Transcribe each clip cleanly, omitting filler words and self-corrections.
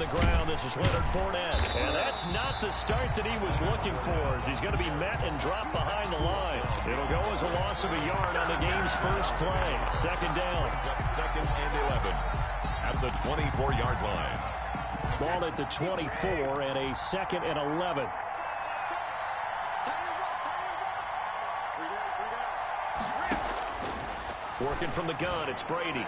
the ground. This is Leonard Fournette. And that's not the start that he was looking for, as he's going to be met and dropped behind the line. It'll go as a loss of a yard on the game's first play. Second down. Second and 11 at the 24-yard line. Ball at the 24 and a second and 11. Working from the gun, it's Brady.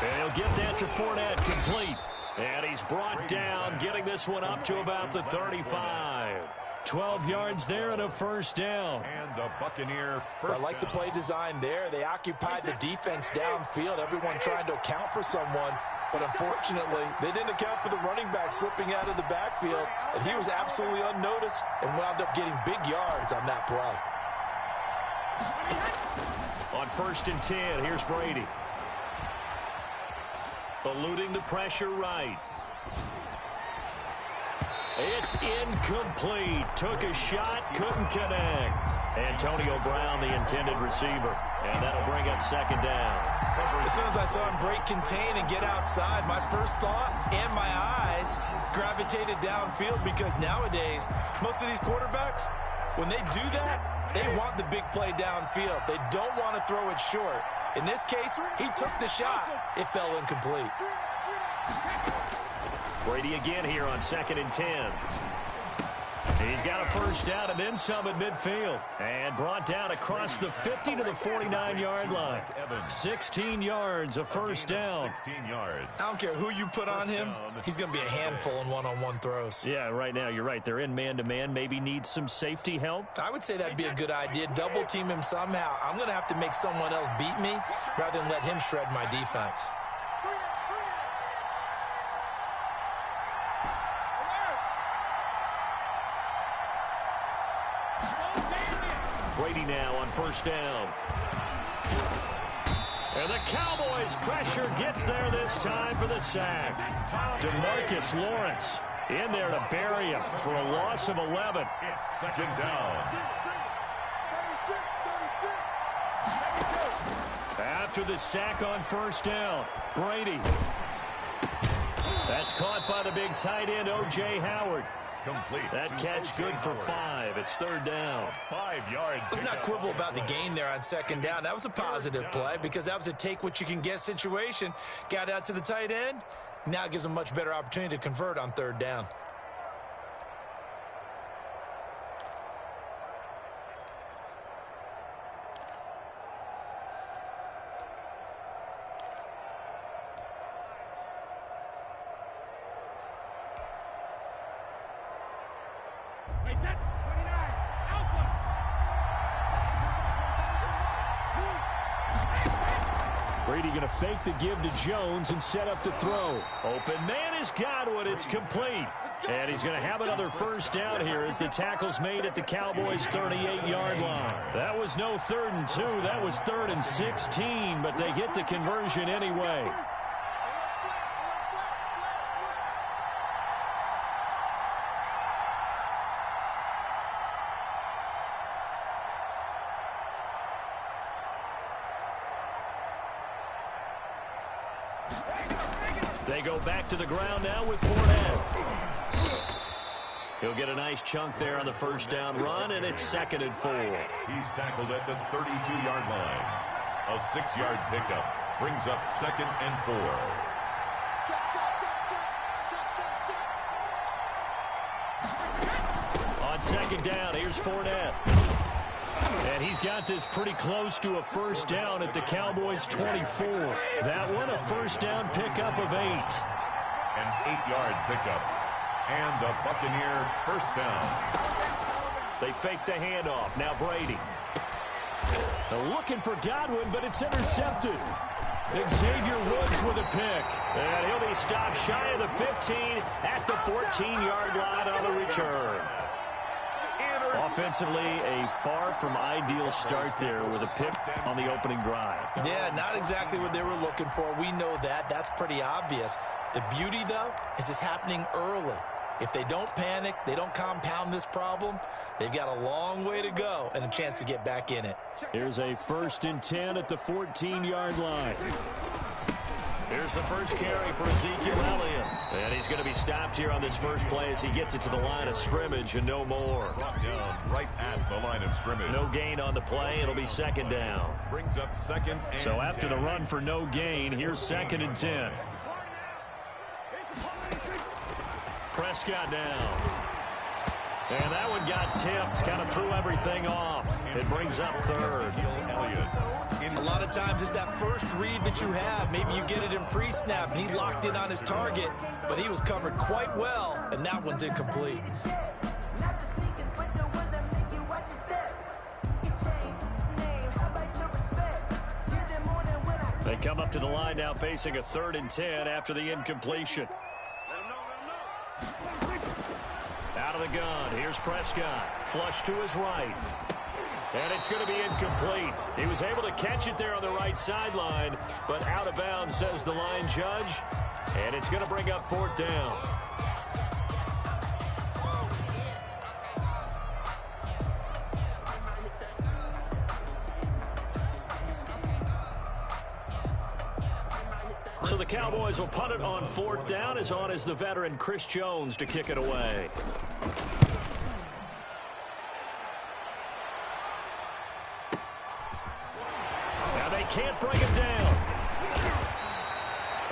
And he'll get that to Fournette, complete. And he's brought down, getting this one up to about the 35. 12 yards there and a first down. And the Buccaneer first I like the play design there. They occupied the defense downfield, everyone trying to account for someone. But unfortunately, they didn't account for the running back slipping out of the backfield. And he was absolutely unnoticed and wound up getting big yards on that play. On 1st and 10, here's Brady. Eluding the pressure right. It's incomplete. Took a shot, couldn't connect. Antonio Brown, the intended receiver. And that'll bring up second down. As soon as I saw him break contain and get outside, my first thought and my eyes gravitated downfield, because nowadays, most of these quarterbacks, when they do that, they want the big play downfield. They don't want to throw it short. In this case, he took the shot. It fell incomplete. Brady again here on 2nd and 10. He's got a first down and then some at midfield. And brought down across the 50 to the 49-yard line. 16 yards, a first down. 16 yards. I don't care who you put on him. He's going to be a handful in one-on-one throws. Yeah, right now you're right. They're in man-to-man. Maybe need some safety help. I would say that'd be a good idea. Double team him somehow. I'm going to have to make someone else beat me rather than let him shred my defense. Brady now on first down. And the Cowboys' pressure gets there this time for the sack. DeMarcus Lawrence in there to bury him for a loss of 11. It's second down. After the sack on first down, Brady. That's caught by the big tight end, O.J. Howard. Complete. That catch good for 5. It's third down. 5 yards. Let's not quibble about the gain there on second down. That was a positive play because that was a take-what-you-can-get situation. Got out to the tight end. Now gives a much better opportunity to convert on third down. Brady going to fake the give to Jones and set up to throw. Open man is Godwin. It's complete. And he's going to have another first down here as the tackle's made at the Cowboys' 38-yard line. That was no 3rd and 2. That was 3rd and 16, but they get the conversion anyway. They go back to the ground now with Fournette. He'll get a nice chunk there on the first down run, and it's 2nd and 4. He's tackled at the 32-yard line. A 6-yard pickup brings up 2nd and 4. On second down, here's Fournette. And he's got this pretty close to a first down at the Cowboys' 24. That one a first down pickup of 8. An 8-yard pickup. And the Buccaneer first down. They fake the handoff. Now Brady. They're looking for Godwin, but it's intercepted. Xavier Woods with a pick. And he'll be stopped shy of the 15 at the 14-yard line on the return. Offensively, a far from ideal start there with a pick on the opening drive. Yeah, not exactly what they were looking for. We know that. That's pretty obvious. The beauty, though, is it's happening early. If they don't panic, they don't compound this problem, they've got a long way to go and a chance to get back in it. Here's a 1st and 10 at the 14-yard line. Here's the first carry for Ezekiel Elliott. And he's going to be stopped here on this first play as he gets it to the line of scrimmage and no more. Brought down right at the line of scrimmage. No gain on the play. It'll be second down. Brings up second and So after 10. the run for no gain, here's second and 10. Prescott down. And that one got tipped, kind of threw everything off. It brings up third. A lot of times it's that first read that you have. Maybe you get it in pre-snap, and he locked in on his target, but he was covered quite well, and that one's incomplete. They come up to the line now facing a 3rd and 10 after the incompletion. Out of the gun, here's Prescott. Flush to his right. And it's going to be incomplete. He was able to catch it there on the right sideline, but out of bounds, says the line judge. And it's going to bring up 4th down. So the Cowboys will punt it on 4th down. As on is the veteran Chris Jones to kick it away. Now they can't bring him down.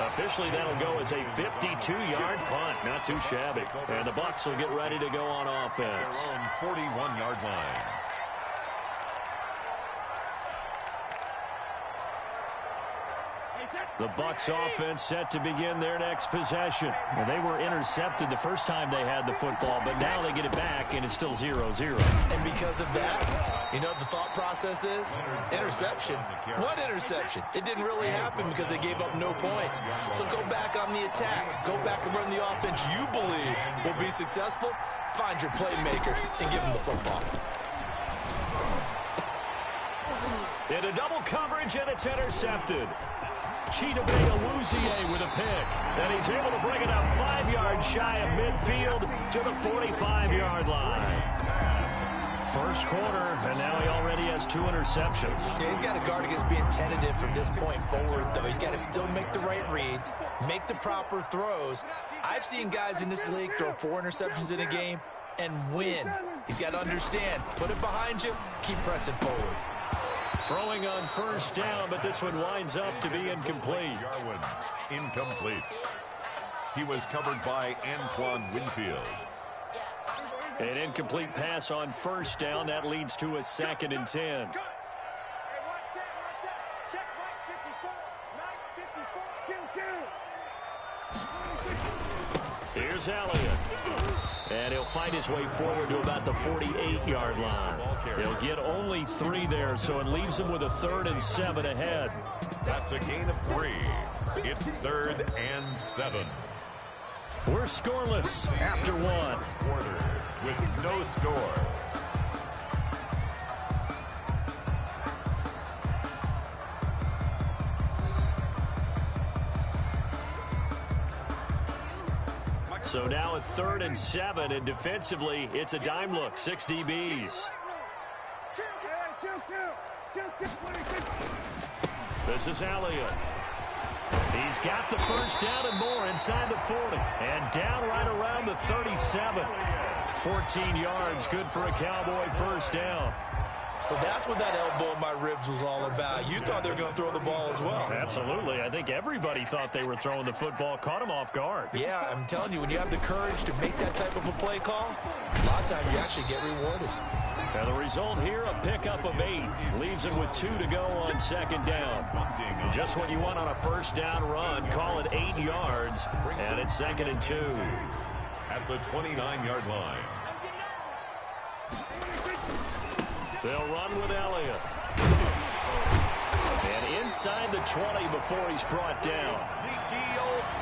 Officially, that'll go as a 52-yard punt. Not too shabby. And the Bucs will get ready to go on offense. Their own 41-yard line. The Bucs offense set to begin their next possession. Well, they were intercepted the first time they had the football, but now they get it back, and it's still 0-0. And because of that, you know what the thought process is? Interception. What interception? It didn't really happen because they gave up no points. So go back on the attack. Go back and run the offense you believe will be successful. Find your playmakers and give them the football. Into double coverage, and it's intercepted. Chidobe with a pick. And he's able to bring it up 5 yards shy of midfield to the 45-yard line. First quarter, and now he already has 2 interceptions. Yeah, he's got to guard against being tentative from this point forward, though. He's got to still make the right reads, make the proper throws. I've seen guys in this league throw 4 interceptions in a game and win. He's got to understand, put it behind you, keep pressing forward. Throwing on first down, but this one winds up to be incomplete. Jarwin, incomplete. He was covered by Antoine Winfield. An incomplete pass on first down. That leads to a 2nd and 10. Here's Elliott. And he'll find his way forward to about the 48-yard line. He'll get only 3 there, so it leaves him with a 3rd and 7 ahead. That's a gain of 3. It's 3rd and 7. We're scoreless after 1. Quarter with no score. So now a 3rd and 7, and defensively, it's a dime look. 6 DBs. This is Elliott. He's got the first down and more inside the 40. And down right around the 37. 14 yards, good for a Cowboy first down. So that's what that elbow in my ribs was all about. You thought they were going to throw the ball as well. Absolutely. I think everybody thought they were throwing the football, caught him off guard. Yeah, I'm telling you, when you have the courage to make that type of a play call, a lot of times you actually get rewarded. Now the result here, a pickup of 8. Leaves him with 2 to go on 2nd down. Just what you want on a first down run. Call it 8 yards, and it's 2nd and 2. At the 29-yard line. They'll run with Elliott. And inside the 20 before he's brought down.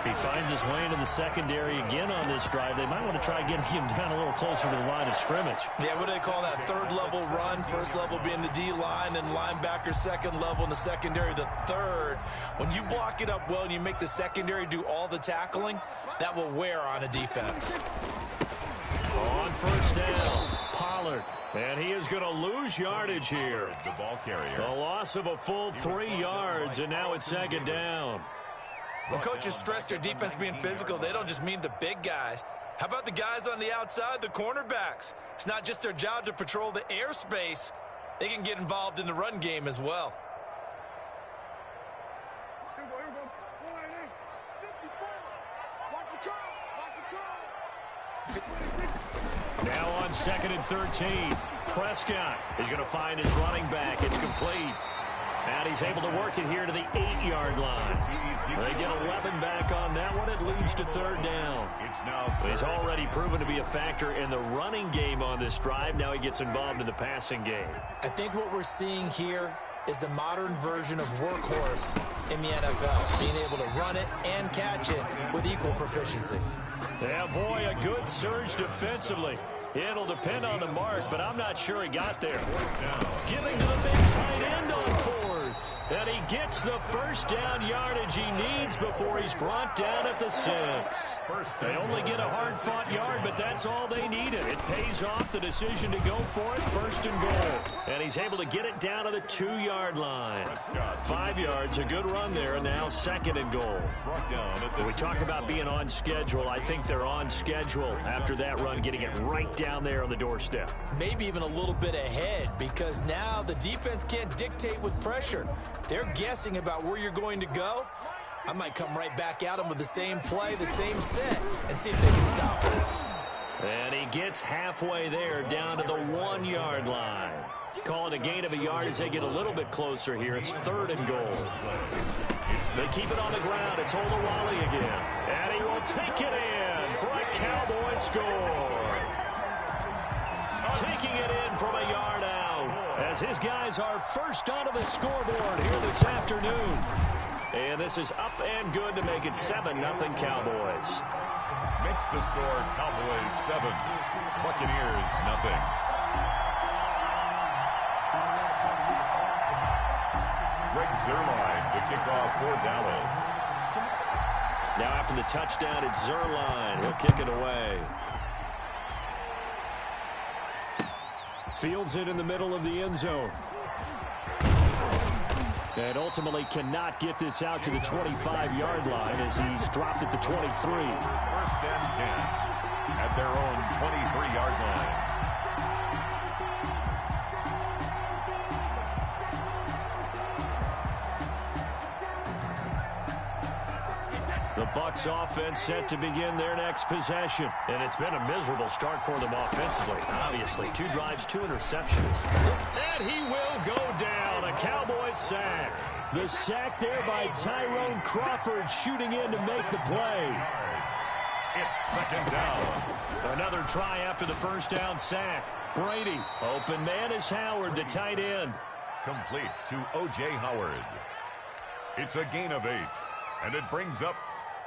He finds his way into the secondary again on this drive. They might want to try getting him down a little closer to the line of scrimmage. Yeah, what do they call that? 3rd level run. 1st level being the D-line and linebacker. 2nd level in the secondary, the 3rd. When you block it up well and you make the secondary do all the tackling, that will wear on a defense. On first down, Pollard. And he is going to lose yardage here. The ball carrier. A loss of a full 3 yards, and now it's 2nd down. When coaches stress their defense being physical, they don't just mean the big guys. How about the guys on the outside, the cornerbacks? It's not just their job to patrol the airspace. They can get involved in the run game as well. Now on 2nd and 13. Prescott is going to find his running back. It's complete. And he's able to work it here to the 8-yard line. They get 11 back on that one. It leads to 3rd down. He's already proven to be a factor in the running game on this drive. Now he gets involved in the passing game. I think what we're seeing here is the modern version of workhorse in the NFL, being able to run it and catch it with equal proficiency. Yeah, boy, a good surge defensively. It'll depend on the mark, but I'm not sure he got there. Giving to the big tight end on 4th. And he gets the first down yardage he needs before he's brought down at the 6. They only get a hard-fought yard, but that's all they needed. It pays off the decision to go for it, 1st and goal. And he's able to get it down to the 2-yard line. 5 yards, a good run there, and now 2nd and goal. When we talk about being on schedule, I think they're on schedule after that run, getting it right down there on the doorstep. Maybe even a little bit ahead, because now the defense can't dictate with pressure. They're guessing about where you're going to go. I might come right back at them with the same play, the same set, and see if they can stop it. And he gets halfway there, down to the 1-yard line. Call it a gain of a yard as they get a little bit closer here. It's 3rd and goal. They keep it on the ground. It's Olawale again. And he will take it in for a Cowboy score. Taking it in from a yard out as his guys are first onto the scoreboard here this afternoon. And this is up and good to make it 7-0 Cowboys. Makes the score Cowboys 7, Buccaneers 0. Greg Zuerlein to kick off for Dallas. Now after the touchdown, it's Zuerlein. He'll kick it away. Fields it in the middle of the end zone. And ultimately cannot get this out to the 25-yard line as he's dropped at the 23. 1st and 10 at their own 23-yard line. The Bucs offense set to begin their next possession. And it's been a miserable start for them offensively. Obviously, 2 drives, 2 interceptions. And he will go down. A Cowboys sack. The sack there by Tyrone Crawford shooting in to make the play. It's 2nd down. Another try after the first down sack. Brady. Open man is Howard, the tight end. Complete to O.J. Howard. It's a gain of 8. And it brings up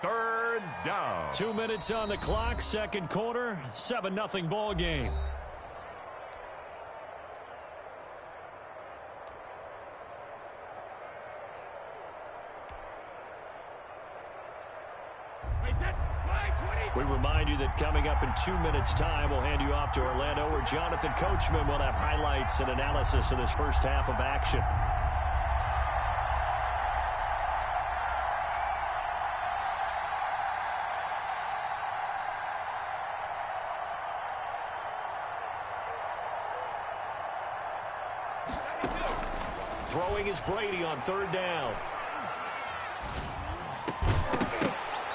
3rd down. 2 minutes on the clock, 2nd quarter, 7-0 ball game. We remind you that coming up in 2 minutes' time, we'll hand you off to Orlando, where Jonathan Coachman will have highlights and analysis of this first half of action. Throwing is Brady on 3rd down.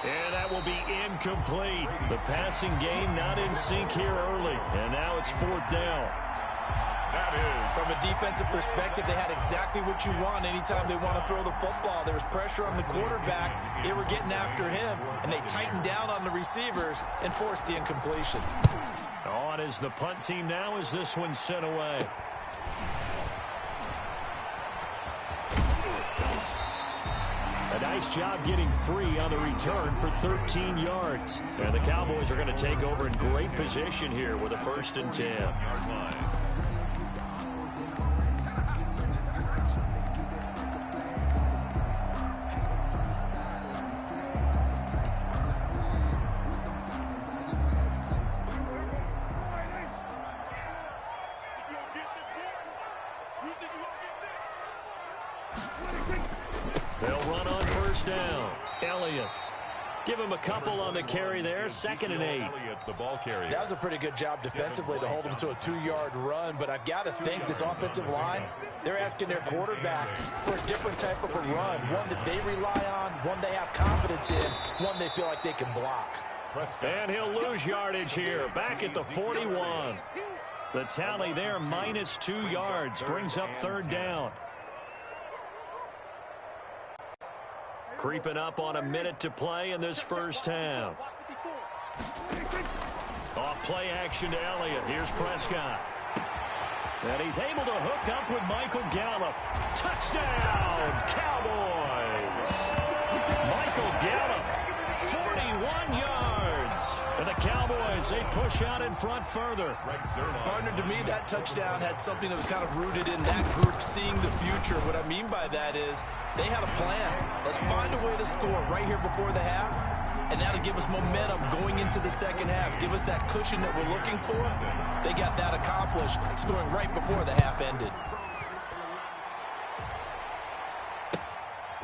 And that will be incomplete. The passing game not in sync here early. And now it's 4th down. That is. From a defensive perspective, they had exactly what you want anytime they want to throw the football. There was pressure on the quarterback. They were getting after him, and they tightened down on the receivers and forced the incompletion. On is the punt team now as this one's sent away. A nice job getting free on the return for 13 yards. And the Cowboys are going to take over in great position here with a 1st and 10. They'll run on 1st down. Elliott. Give him a couple on the carry there. 2nd and 8. That was a pretty good job defensively to hold him to a 2-yard run, but I've got to think this offensive line, they're asking their quarterback for a different type of a run, one that they rely on, one they have confidence in, one they feel like they can block. And he'll lose yardage here, back at the 41. The tally there, -2 yards, brings up 3rd down. Creeping up on a minute to play in this first half. Off play action to Elliott. Here's Prescott. And he's able to hook up with Michael Gallup. Touchdown, Cowboys! Michael Gallup, 41 yards. And the Cowboys, they push out in front further. Partner, to me, that touchdown had something that was kind of rooted in that group seeing the future. What I mean by that is they had a plan. Let's find a way to score right here before the half. And now to give us momentum going into the second half. Give us that cushion that we're looking for. They got that accomplished, scoring right before the half ended.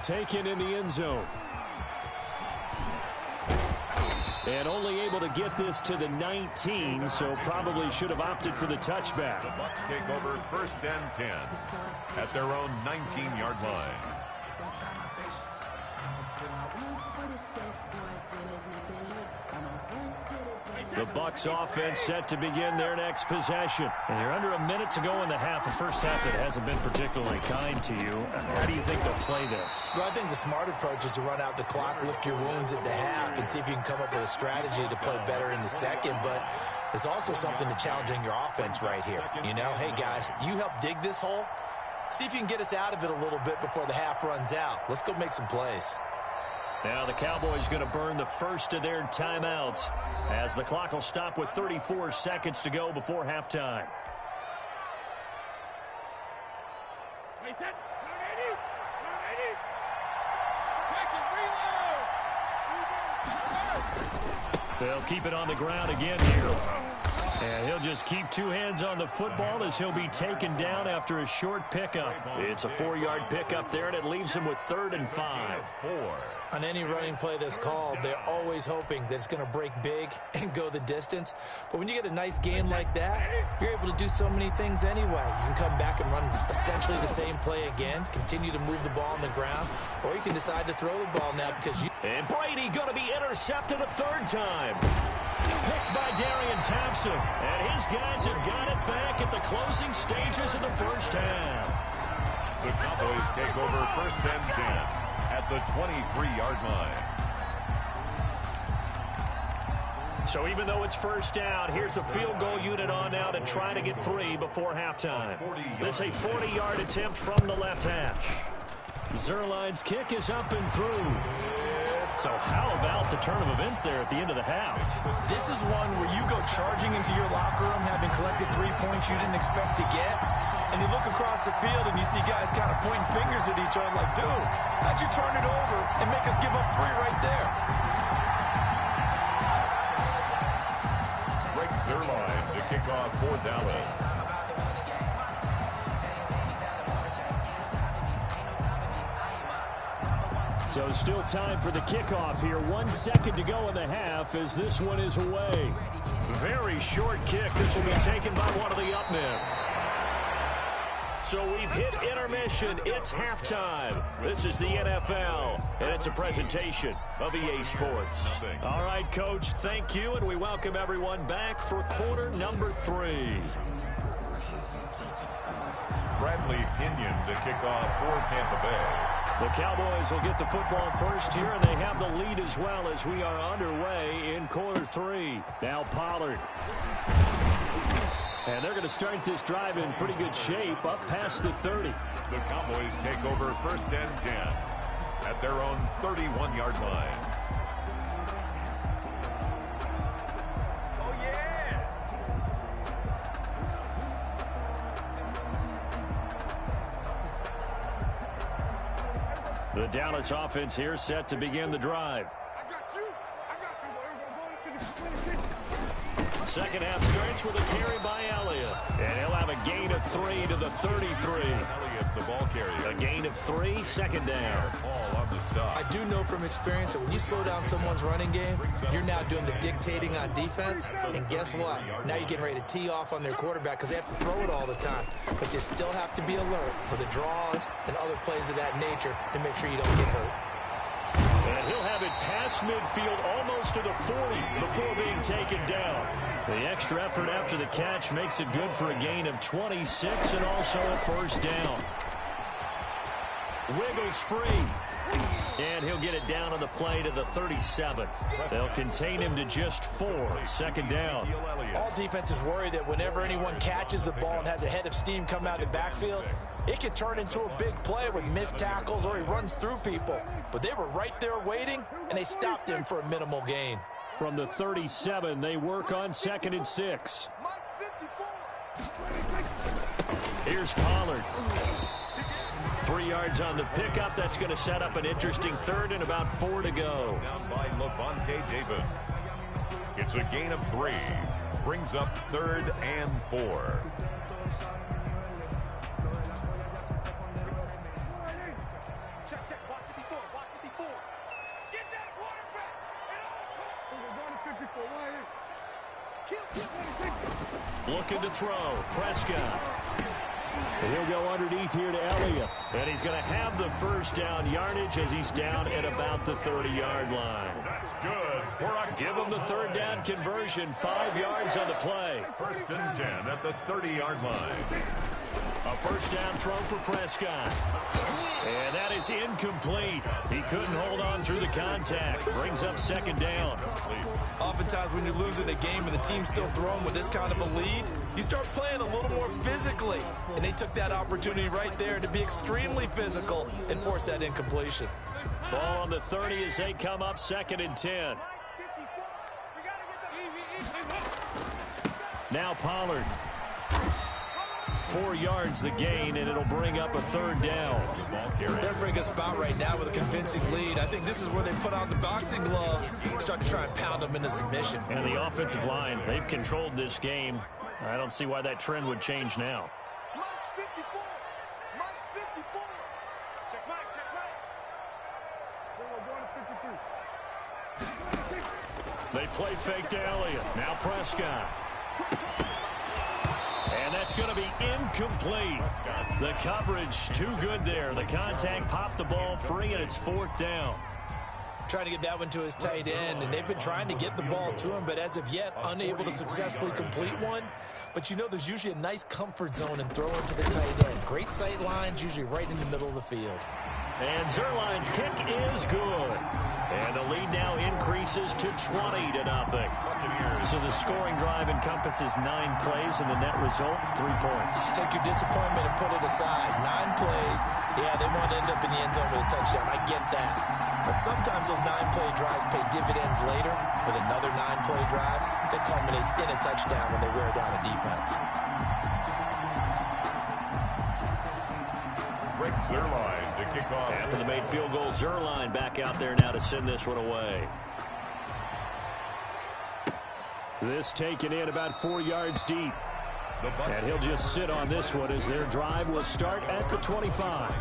Taken in the end zone. And only able to get this to the 19, so probably should have opted for the touchback. The Bucs take over 1st and 10 at their own 19-yard line. The Bucs offense set to begin their next possession. And you're under a minute to go in the half. A first half that hasn't been particularly kind to you. How do you think they'll play this? Well, I think the smart approach is to run out the clock, lick your wounds at the half, and see if you can come up with a strategy to play better in the second. But there's also something to challenging your offense right here. You know, hey, guys, you help dig this hole. See if you can get us out of it a little bit before the half runs out. Let's go make some plays. Now the Cowboys going to burn the first of their timeouts as the clock will stop with 34 seconds to go before halftime. They'll keep it on the ground again here. And he'll just keep 2 hands on the football as he'll be taken down after a short pickup. It's a 4-yard pickup there, and it leaves him with 3rd and 5. On any running play that's called, they're always hoping that it's going to break big and go the distance. But when you get a nice game like that, you're able to do so many things anyway. You can come back and run essentially the same play again, continue to move the ball on the ground, or you can decide to throw the ball now because you... And Brady going to be intercepted a 3rd time. Picked by Darian Thompson, and his guys have got it back at the closing stages of the first half. The Cowboys take over 1st and 10 at the 23-yard line. So even though it's first down, here's the field goal unit on now to try to get 3 before halftime. This is a 40-yard attempt from the left hash. Zerline's kick is up and through. So how about the turn of events there at the end of the half? This is one where you go charging into your locker room having collected 3 points you didn't expect to get, and you look across the field and you see guys kind of pointing fingers at each other like, dude, how'd you turn it over and make us give up 3 right there? Greg Zerline to kick off for Dallas. So still time for the kickoff here. 1 second to go in the half as this one is away. Very short kick. This will be taken by one of the up men. So we've hit intermission. It's halftime. This is the NFL, and it's a presentation of EA Sports. All right, Coach, thank you, and we welcome everyone back for quarter number 3. Bradley Pinion to kick off for Tampa Bay. The Cowboys will get the football first here, and they have the lead as well as we are underway in quarter 3. Now Pollard. And they're going to start this drive in pretty good shape up past the 30. The Cowboys take over 1st and 10 at their own 31-yard line. The Dallas offense here set to begin the drive. Second half starts with a carry by Elliott. And he'll have a gain of 3 to the 33. The ball carrier. A gain of 3, second down. Ball on the stop. I do know from experience that when you slow down someone's running game, you're now doing the dictating on defense. And guess what? Now you're getting ready to tee off on their quarterback because they have to throw it all the time. But you still have to be alert for the draws and other plays of that nature to make sure you don't get hurt. And he'll have it past midfield almost to the 40 before being taken down. The extra effort after the catch makes it good for a gain of 26 and also a first down. Wiggles free. And he'll get it down on the play to the 37. They'll contain him to just 4. Second down. All defenses worry that whenever anyone catches the ball and has a head of steam come out of the backfield, it can turn into a big play with missed tackles or he runs through people. But they were right there waiting, and they stopped him for a minimal gain. From the 37, they work on 2nd and 6. Here's Pollard. 3 yards on the pickup. That's going to set up an interesting third and about 4 to go. Down by Levante David. It's a gain of 3. Brings up 3rd and 4. Looking to throw. Prescott. And he'll go underneath here to Elliott. And he's going to have the first down yardage as he's down at about the 30-yard line. That's good. Give him the third down conversion. 5 yards on the play. 1st and 10 at the 30-yard line. A first down throw for Prescott. And that is incomplete. He couldn't hold on through the contact. Brings up 2nd down. Oftentimes when you're losing a game and the team's still throwing with this kind of a lead, you start playing a little more physically. And they took that opportunity right there to be extremely physical and force that incompletion. Ball on the 30 as they come up 2nd and 10. Now Pollard. 4 yards the gain, and it'll bring up a 3rd down. They're in a pretty good spot right now with a convincing lead. I think this is where they put on the boxing gloves and start to try and pound them into submission. And the offensive line, they've controlled this game. I don't see why that trend would change now. They play fake to Elliott. Now Prescott. And that's going to be incomplete. The coverage too good there. The contact popped the ball free, and it's 4th down. Trying to get that one to his tight end, and they've been trying to get the ball to him, but as of yet, unable to successfully complete one. But you know there's usually a nice comfort zone in throwing to the tight end. Great sight lines, usually right in the middle of the field. And Zerline's kick is good. And the lead now increases to 20-0. So the scoring drive encompasses 9 plays, and the net result, 3 points. Take your disappointment and put it aside. 9 plays. Yeah, they want to end up in the end zone with a touchdown. I get that. But sometimes those 9-play drives pay dividends later with another 9-play drive that culminates in a touchdown when they wear down a defense. Greg Zerline to kick off. After the made field goal, Zerline back out there now to send this one away. This taken in about 4 yards deep. And he'll just sit on this one as their drive will start at the 25.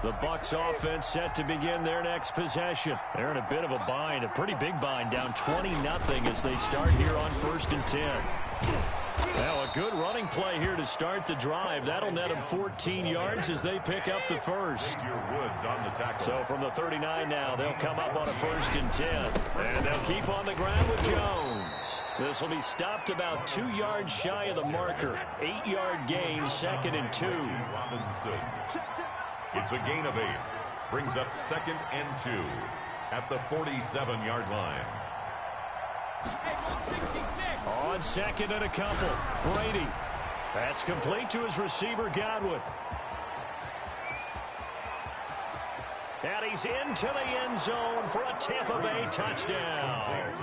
The Bucs offense set to begin their next possession. They're in a bit of a bind, a pretty big bind, down 20-0 as they start here on 1st and 10. Now a good running play here to start the drive. That'll net them 14 yards as they pick up the first. So from the 39 now, they'll come up on a 1st and 10. And they'll keep on the ground with Jones. This will be stopped about 2 yards shy of the marker. 8-yard gain, 2nd and 2. It's a gain of 8. Brings up 2nd and 2 at the 47-yard line. On 2nd and a couple. Brady. That's complete to his receiver, Godwin. And he's into the end zone for a Tampa Bay touchdown.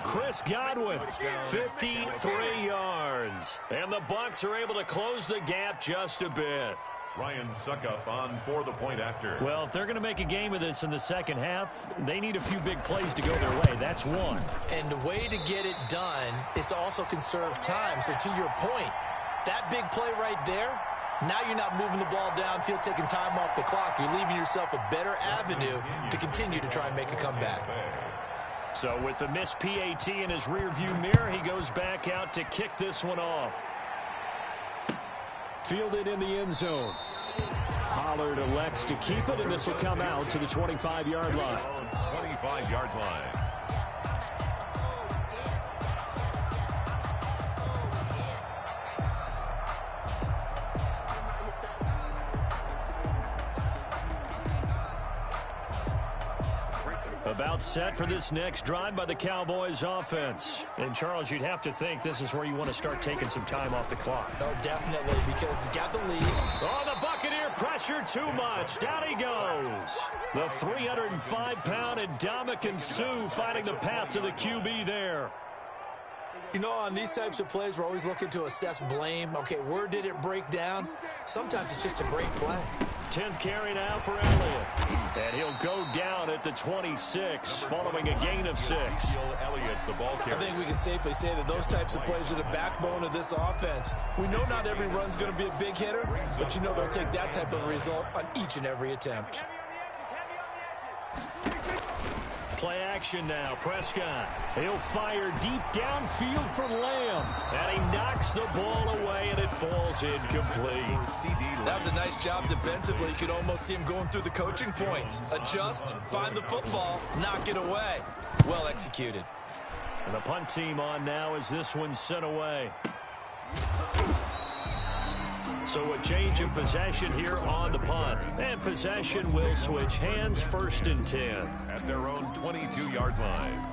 Chris Godwin, 53 yards. And the Bucs are able to close the gap just a bit. Ryan Suckup on for the point after. Well, if they're going to make a game of this in the second half, they need a few big plays to go their way. That's one. And the way to get it done is to also conserve time. So to your point, that big play right there, now you're not moving the ball downfield, taking time off the clock. You're leaving yourself a better avenue to continue to try and make a comeback. So with the missed PAT in his rearview mirror, he goes back out to kick this one off. Fielded in the end zone. Pollard elects to keep it, and this will come out to the 25-yard line. 25-yard line. About set for this next drive by the Cowboys offense. And, Charles, you'd have to think this is where you want to start taking some time off the clock. Oh, definitely, because you got the lead. Oh, the Buccaneer pressure too much. Down he goes. The 305-pound Ndamukong Suh finding the path to the QB there. You know, on these types of plays, we're always looking to assess blame. Okay, where did it break down? Sometimes it's just a great play. 10th carry now for Elliott. And he'll go down at the 26 following a gain of 6. Elliott, the ball carrier. I think we can safely say that those types of plays are the backbone of this offense. We know not every run's going to be a big hitter, but you know they'll take that type of result on each and every attempt. Play action now. Prescott. He'll fire deep downfield for Lamb. And he knocks the ball away, and it falls incomplete. That was a nice job defensively. You could almost see him going through the coaching points. Adjust, find the football, knock it away. Well executed. And the punt team on now as this one's sent away. So a change of possession here on the punt. And possession will switch hands, 1st and 10. At their own 22-yard line.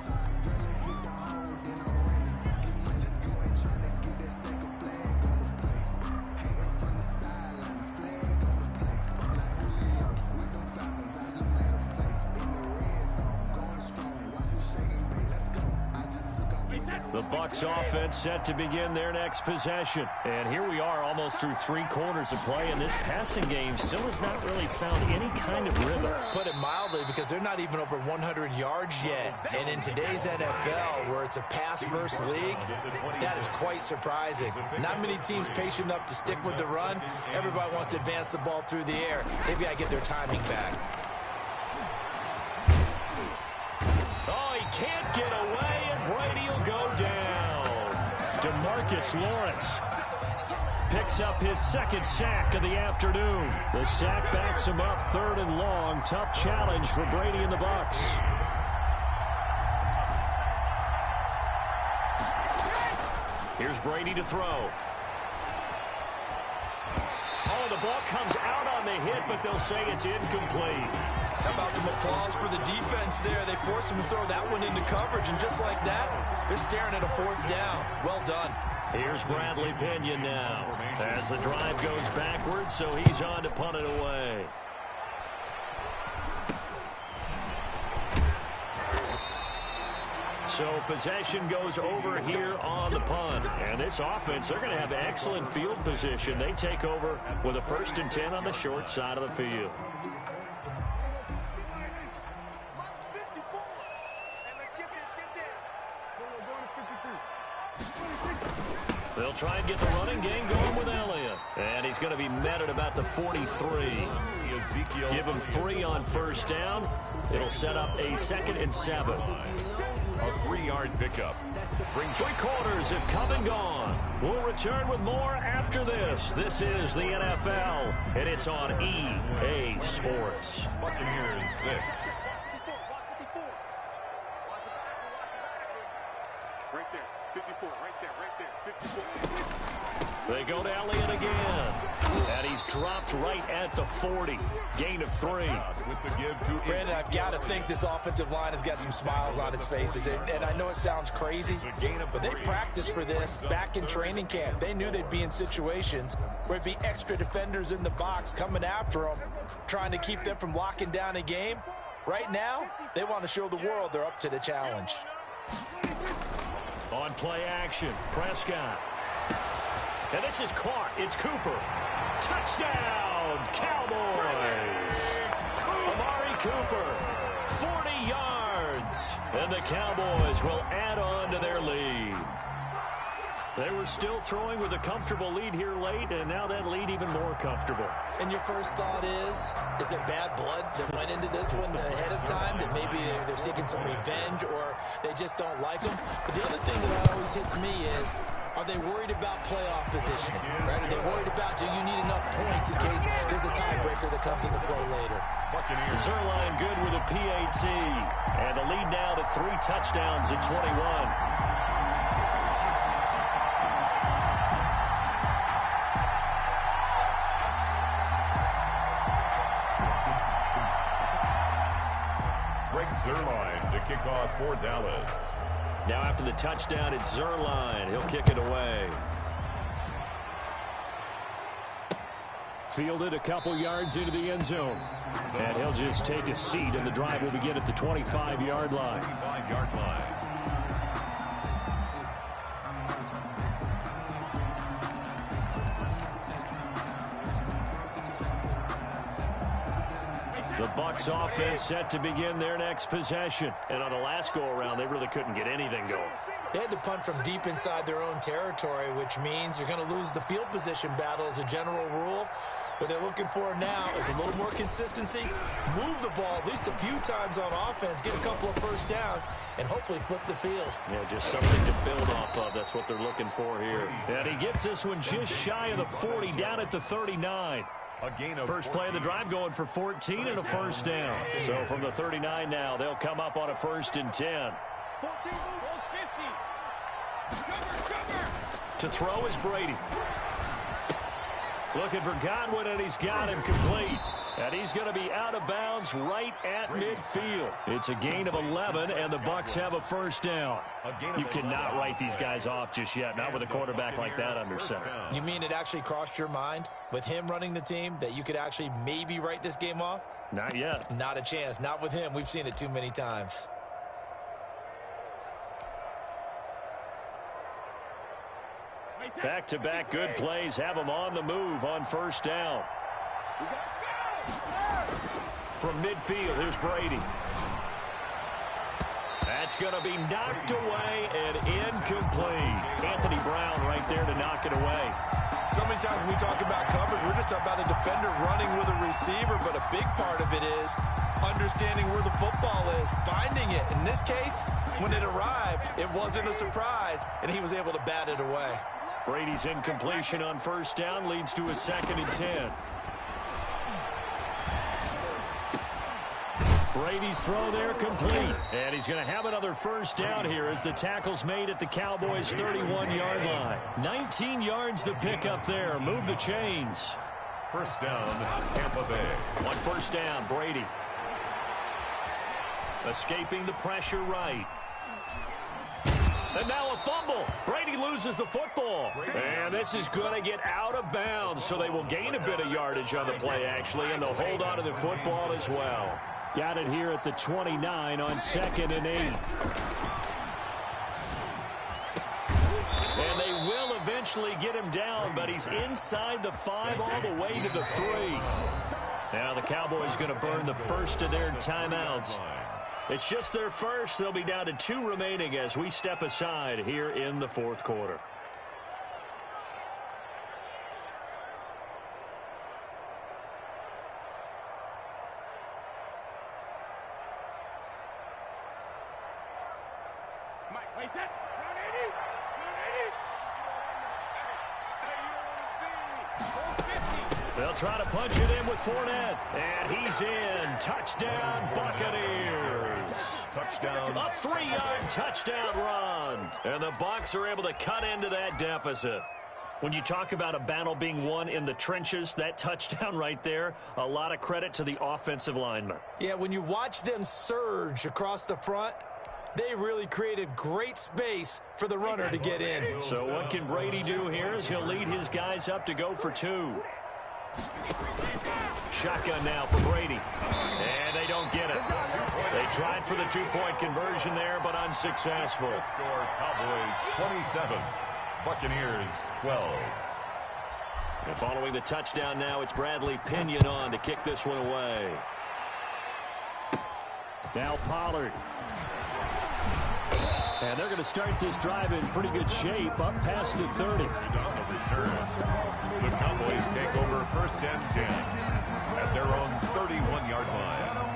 The Bucs offense set to begin their next possession. And here we are almost through 3 quarters of play, and this passing game still has not really found any kind of rhythm. Put it mildly, because they're not even over 100 yards yet. And in today's NFL, where it's a pass-first league, that is quite surprising. Not many teams patient enough to stick with the run. Everybody wants to advance the ball through the air. They've got to get their timing back. Oh, he can't get away, and Brady will go down. DeMarcus Lawrence picks up his 2nd sack of the afternoon. The sack backs him up 3rd and long. Tough challenge for Brady and the Bucs. Here's Brady to throw. Oh, the ball comes out on the hit, but they'll say it's incomplete. How about some applause for the defense there? They forced him to throw that one into coverage, and just like that, they're staring at a 4th down. Well done. Here's Bradley Pinion now as the drive goes backwards, so he's on to punt it away. So possession goes over here on the punt. And this offense, they're going to have excellent field position. They take over with a 1st and 10 on the short side of the field. They'll try and get the running game going with Elliott. And he's going to be met at about the 43. Give him 3 on 1st down. It'll set up a 2nd and 7. A 3-yard pickup. 3 quarters have come and gone. We'll return with more after this. This is the NFL, and it's on EA Sports. Buccaneers 6. Right there, 54, right there, 54. They go to Elliott again. And he's dropped right at the 40. Gain of 3. Brandon, I've got to think this offensive line has got some smiles on its faces. And I know it sounds crazy, but they practiced for this back in training camp. They knew they'd be in situations where it'd be extra defenders in the box coming after them, trying to keep them from locking down a game. Right now, they want to show the world they're up to the challenge. On play action, Prescott. And this is caught. It's Cooper. Touchdown, Cowboys. Amari Cooper, 40 yards. And the Cowboys will add on to their lead. They were still throwing with a comfortable lead here late, and now that lead even more comfortable. And your first thought is there bad blood that went into this one ahead of time, that maybe they're seeking some revenge or they just don't like them? But the other thing that always hits me is, are they worried about playoff position? Right? Are they worried about, do you need enough points in case there's a tiebreaker that comes into play later? Zerline good with a PAT. And the lead now to 3 touchdowns at 21. Zerline to kick off for Dallas. Now after the touchdown, it's Zerline. He'll kick it away. Fielded a couple yards into the end zone. And he'll just take a seat, and the drive will begin at the 25-yard line. 25-yard line. The Bucs offense set to begin their next possession. And on the last go-around, they really couldn't get anything going. They had to punt from deep inside their own territory, which means you're going to lose the field position battle as a general rule. What they're looking for now is a little more consistency, move the ball at least a few times on offense, get a couple of first downs, and hopefully flip the field. Yeah, just something to build off of. That's what they're looking for here. And he gets this one just shy of the 40, down at the 39. First play of the drive going for 14 and a first down. So from the 39 now, they'll come up on a 1st and 10. To throw is Brady. Looking for Godwin, and he's got him complete. And he's going to be out of bounds right at midfield. It's a gain of 11, and the Bucs have a first down. You cannot write these guys off just yet, not with a quarterback like that under center. You mean it actually crossed your mind with him running the team that you could actually maybe write this game off? Not yet. Not a chance. Not with him. We've seen it too many times. Back-to-back good plays have them on the move on first down. From midfield, here's Brady. That's going to be knocked away and incomplete. Anthony Brown right there to knock it away. So many times when we talk about coverage, we're just about a defender running with a receiver, but a big part of it is understanding where the football is, finding it. In this case, when it arrived, it wasn't a surprise, and he was able to bat it away. Brady's incompletion on first down leads to a 2nd and 10. Brady's throw there complete. And he's going to have another first down here as the tackle's made at the Cowboys' 31-yard line. 19 yards to pick up there. Move the chains. First down, Tampa Bay. On first down, Brady. Escaping the pressure right. And now a fumble. Brady loses the football. And this is going to get out of bounds, so they will gain a bit of yardage on the play, actually, and they'll hold on to the football as well. Got it here at the 29 on 2nd and 8. And they will eventually get him down, but he's inside the 5 all the way to the 3. Now the Cowboys going to burn the first of their timeouts. It's just their first. They'll be down to 2 remaining as we step aside here in the 4th quarter. They'll try to punch it in with Fournette. And he's in. Touchdown, Buccaneers. Touchdown. A 3-yard touchdown run. And the Bucs are able to cut into that deficit. When you talk about a battle being won in the trenches, that touchdown right there, a lot of credit to the offensive lineman. Yeah, when you watch them surge across the front, they really created great space for the runner to get in. So what can Brady do here as he'll lead his guys up to go for 2. Shotgun now for Brady. And they don't get it. They tried for the 2-point conversion there, but unsuccessful. Score Cowboys 27, Buccaneers 12. And following the touchdown now, it's Bradley Pinion on to kick this one away. Now Pollard. And they're going to start this drive in pretty good shape, up past the 30. On the return, the Cowboys take over 1st and 10 at their own 31-yard line.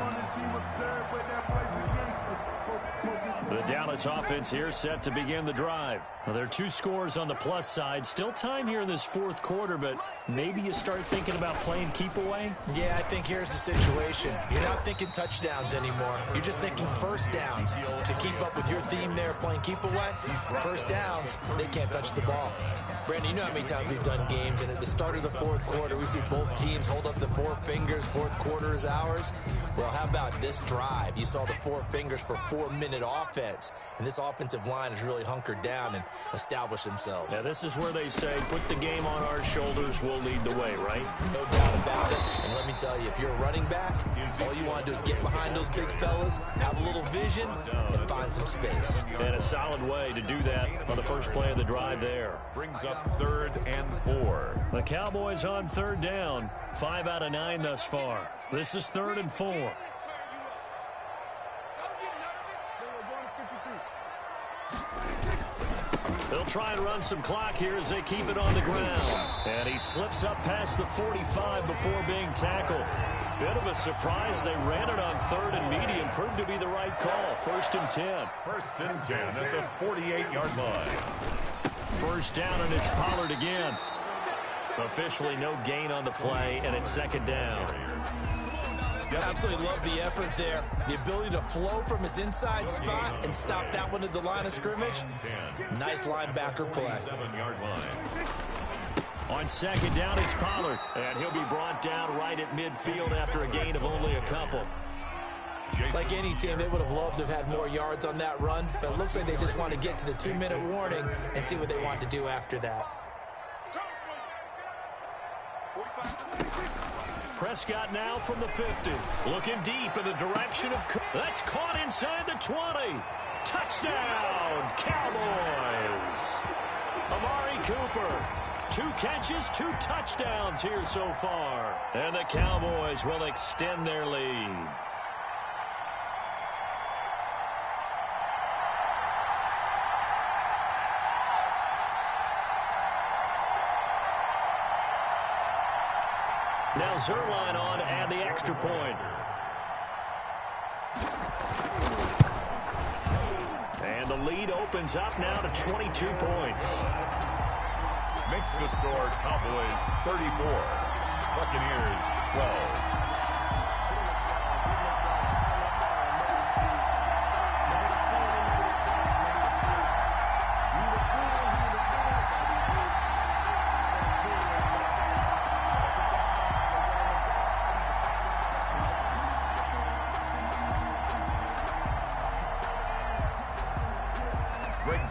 The Dallas offense here set to begin the drive. Well, there are 2 scores on the plus side. Still time here in this 4th quarter, but maybe you start thinking about playing keep away? Yeah, I think here's the situation. You're not thinking touchdowns anymore. You're just thinking first downs. To keep up with your theme there, playing keep away, first downs, they can't touch the ball. Brandon, you know how many times we've done games, and at the start of the 4th quarter, we see both teams hold up the 4 fingers, 4th quarter is ours. Well, how about this drive? You saw the 4 fingers for 4-minute offense, and this offensive line has really hunkered down and established themselves. Now, this is where they say, put the game on our shoulders, we'll lead the way, right? No doubt about it. And let me tell you, if you're a running back, all you want to do is get behind those big fellas, have a little vision, and find some space. And a solid way to do that on the first play of the drive there. Brings up 3rd and 4. The Cowboys on 3rd down, 5 out of 9 thus far. This is 3rd and 4. They'll try and run some clock here as they keep it on the ground. And he slips up past the 45 before being tackled. Bit of a surprise. They ran it on 3rd and medium. Proved to be the right call. 1st and 10. 1st and 10 at the 48-yard line. 1st down, and it's Pollard again. Officially no gain on the play, and it's 2nd down. Absolutely love the effort there. The ability to flow from his inside spot and stop that one at the line of scrimmage. Nice linebacker play. 7-yard line. On 2nd down, it's Pollard. And he'll be brought down right at midfield after a gain of only a couple. Like any team, they would have loved to have had more yards on that run, but it looks like they just want to get to the 2-minute warning and see what they want to do after that. Prescott now from the 50. Looking deep in the direction of... That's caught inside the 20. Touchdown, Cowboys. Amari Cooper. 2 catches, 2 touchdowns here so far. And the Cowboys will extend their lead. Now Zerline on to add the extra point. And the lead opens up now to 22 points. Makes the score Cowboys 34, Buccaneers 12.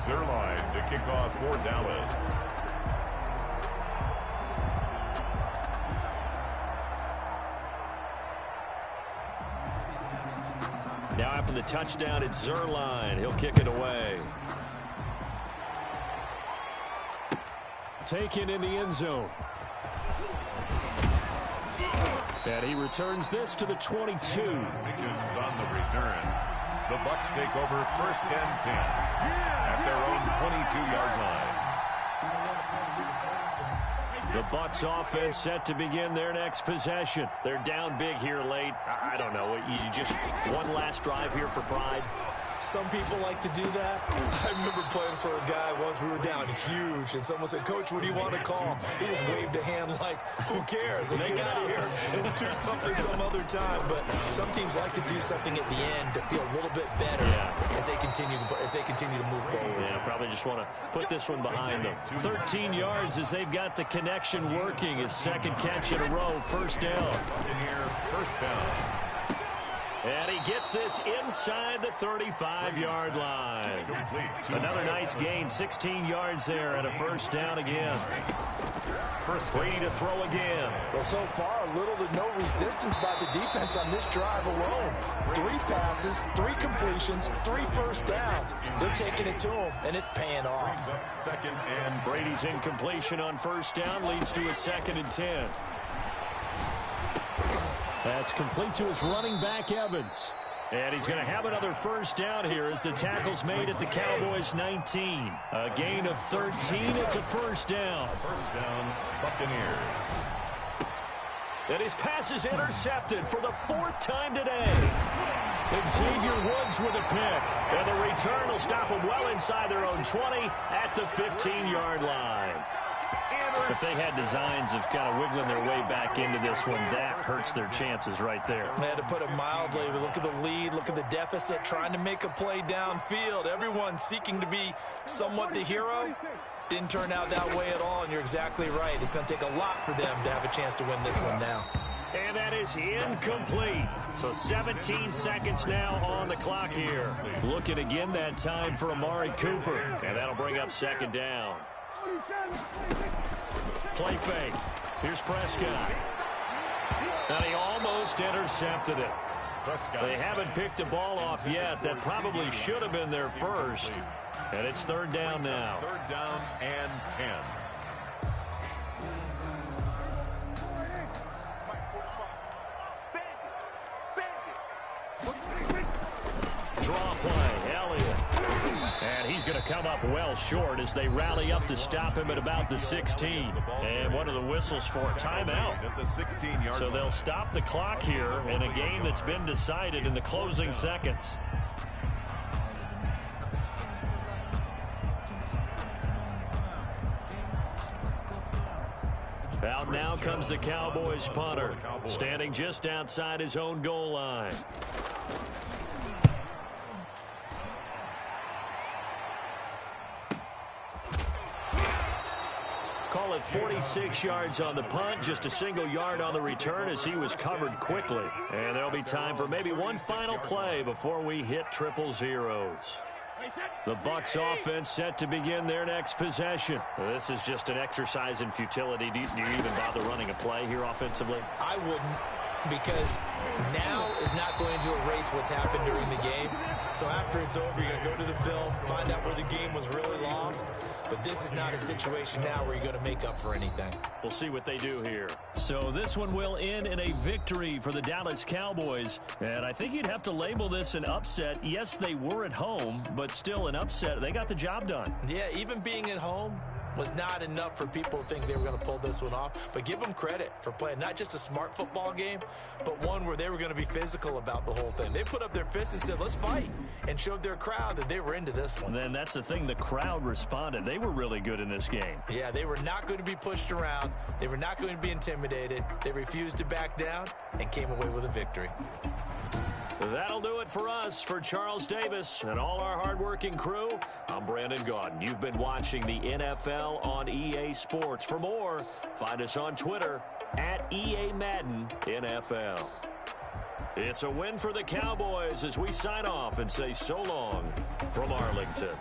Zerline to kick off for Dallas. Now after the touchdown, it's Zerline. He'll kick it away. Taken in the end zone. And he returns this to the 22. Mickens on the return. The Bucs take over 1st and 10 at their own 22-yard line. The Bucs offense set to begin their next possession. They're down big here late. I don't know. You just one last drive here for pride. some people like to do that. I remember playing for a guy once. We were down huge, and someone said, "Coach, what do you want to call?" He just waved a hand like, "Who cares? Let's get out of here and do something some other time." But some teams like to do something at the end to feel a little bit better as they continue to move forward. Yeah, probably just want to put this one behind them. 13 yards as they've got the connection working. His second catch in a row, first down. In here, first down. And he gets this inside the 35-yard line. Another nice gain, 16 yards there, and a first down again. Ready to throw again. Well, so far, little to no resistance by the defense on this drive alone. 3 passes, 3 completions, 3 first downs. They're taking it to him, and it's paying off. Second and Brady's incompletion on first down leads to a 2nd and 10. That's complete to his running back, Evans. And he's going to have another first down here as the tackle's made at the Cowboys' 19. A gain of 13. It's a first down. First down, Buccaneers. And his pass is intercepted for the 4th time today. Xavier Woods with a pick. And the return will stop them well inside their own 20 at the 15-yard line. If they had designs of kind of wiggling their way back into this one, that hurts their chances right there. They had to put it mildly. Look at the lead. Look at the deficit. Trying to make a play downfield. Everyone seeking to be somewhat the hero. Didn't turn out that way at all, and you're exactly right. It's going to take a lot for them to have a chance to win this one now. And that is incomplete. So 17 seconds now on the clock here. Looking again that time for Amari Cooper. And that'll bring up 2nd down. Play fake. Here's Prescott. And he almost intercepted it. They haven't picked a ball off yet. That probably should have been their first. And it's 3rd down now. 3rd down and 10. Draw play. Elliott. And he's going to come up well short as they rally up to stop him at about the 16. And one of the whistles for a timeout. At the 16-yard So they'll stop the clock here in a game that's been decided in the closing seconds. Out now comes the Cowboys punter, standing just outside his own goal line. Call it 46 yards on the punt, just a single yard on the return as he was covered quickly. And there'll be time for maybe one final play before we hit 000. The Bucs offense set to begin their next possession. This is just an exercise in futility. Do you even bother running a play here offensively? I wouldn't, because now is not going to erase what's happened during the game. So after it's over, you're going to go to the film, find out where the game was really lost. But this is not a situation now where you're going to make up for anything. We'll see what they do here. So this one will end in a victory for the Dallas Cowboys. And I think you'd have to label this an upset. Yes, they were at home, but still an upset. They got the job done. Yeah, even being at home was not enough for people to think they were going to pull this one off. But give them credit for playing not just a smart football game, but one where they were going to be physical about the whole thing. They put up their fists and said, let's fight, and showed their crowd that they were into this one. And then that's the thing, the crowd responded. They were really good in this game. Yeah, they were not going to be pushed around. They were not going to be intimidated. They refused to back down and came away with a victory. That'll do it for us. For Charles Davis and all our hardworking crew, I'm Brandon Gaudin. You've been watching the NFL on EA Sports. For more, find us on Twitter at EA Madden NFL. It's a win for the Cowboys as we sign off and say so long from Arlington.